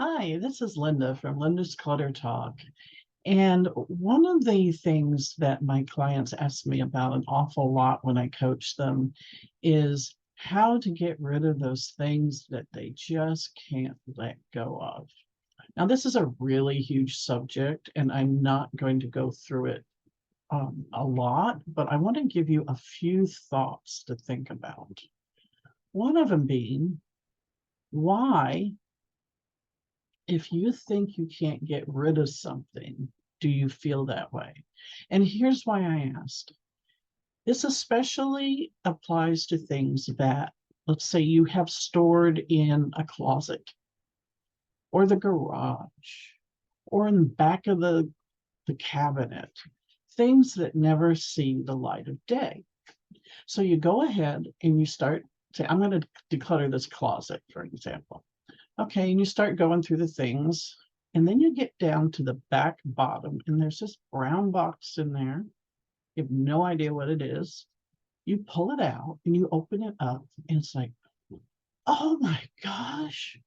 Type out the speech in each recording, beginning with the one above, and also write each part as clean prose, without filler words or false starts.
Hi, this is Linda from Linda's Clutter Talk. And one of the things that my clients ask me about an awful lot when I coach them is how to get rid of those things that they just can't let go of. Now, this is a really huge subject, and I'm not going to go through it a lot, but I want to give you a few thoughts to think about. One of them being, why, if you think you can't get rid of something, do you feel that way? And here's why I asked. This especially applies to things that, let's say, you have stored in a closet or the garage or in the back of the cabinet, things that never see the light of day. So you go ahead and you start say, I'm going to declutter this closet, for example. Okay, and you start going through the things, and then you get down to the back bottom, and there's this brown box in there. You have no idea what it is. You pull it out and you open it up, and it's like, oh my gosh.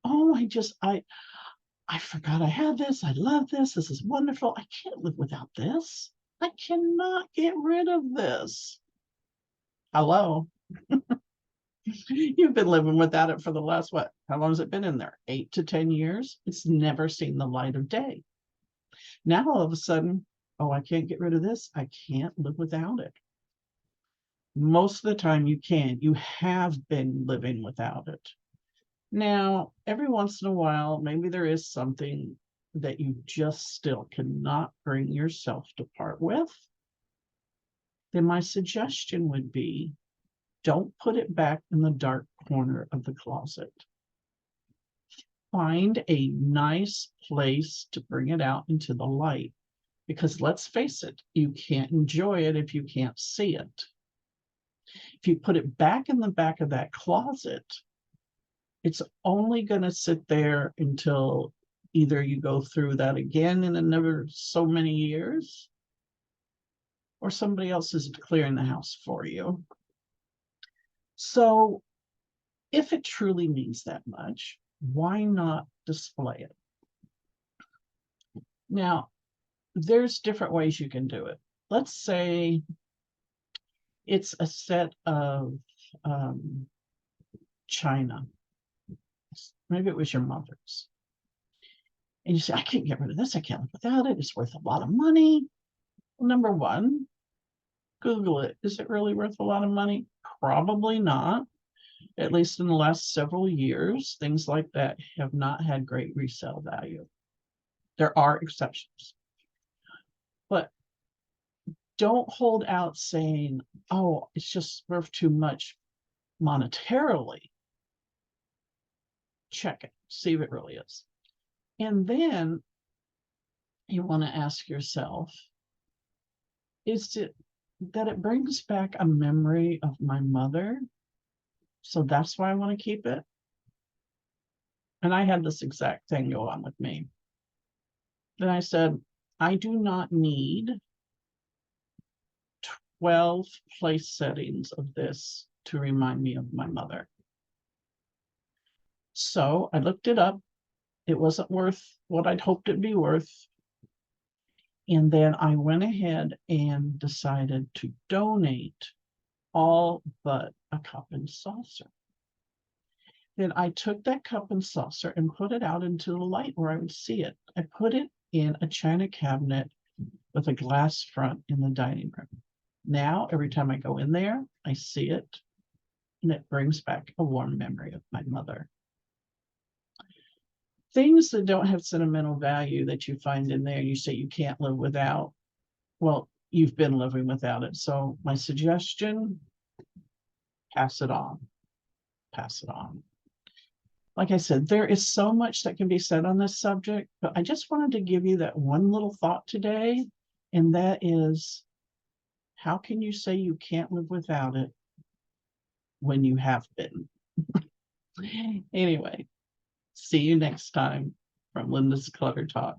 Oh, I forgot I had this. I love this. This is wonderful. I can't live without this. I cannot get rid of this. Hello. You've been living without it for the last, what? How long has it been in there? 8 to 10 years? It's never seen the light of day. Now, all of a sudden, oh, I can't get rid of this. I can't live without it. Most of the time, you can. You have been living without it. Now, every once in a while, maybe there is something that you just still cannot bring yourself to part with. Then my suggestion would be, don't put it back in the dark corner of the closet. Find a nice place to bring it out into the light, because let's face it, you can't enjoy it if you can't see it. If you put it back in the back of that closet, it's only going to sit there until either you go through that again in another so many years, or somebody else is clearing the house for you. So if it truly means that much, why not display it? Now, there's different ways you can do it. Let's say it's a set of china. Maybe it was your mother's. And you say, I can't get rid of this. I can't live without it. It's worth a lot of money. Well, number one, Google it. Is it really worth a lot of money? Probably not. At least in the last several years, things like that have not had great resale value. There are exceptions. But don't hold out saying, oh, it's just worth too much monetarily. Check it, see if it really is. And then you want to ask yourself, is it that it brings back a memory of my mother? So that's why I want to keep it. And I had this exact thing go on with me. Then I said, I do not need 12 place settings of this to remind me of my mother. So I looked it up. It wasn't worth what I'd hoped it'd be worth. And then I went ahead and decided to donate all but a cup and saucer. Then I took that cup and saucer and put it out into the light where I would see it. I put it in a china cabinet with a glass front in the dining room. Now, every time I go in there, I see it, and it brings back a warm memory of my mother. Things that don't have sentimental value that you find in there, you say you can't live without. Well, you've been living without it. So my suggestion, pass it on. Pass it on. Like I said, there is so much that can be said on this subject, but I just wanted to give you that one little thought today, and that is, how can you say you can't live without it when you have been? Anyway, see you next time from Linda's Clutter Talk.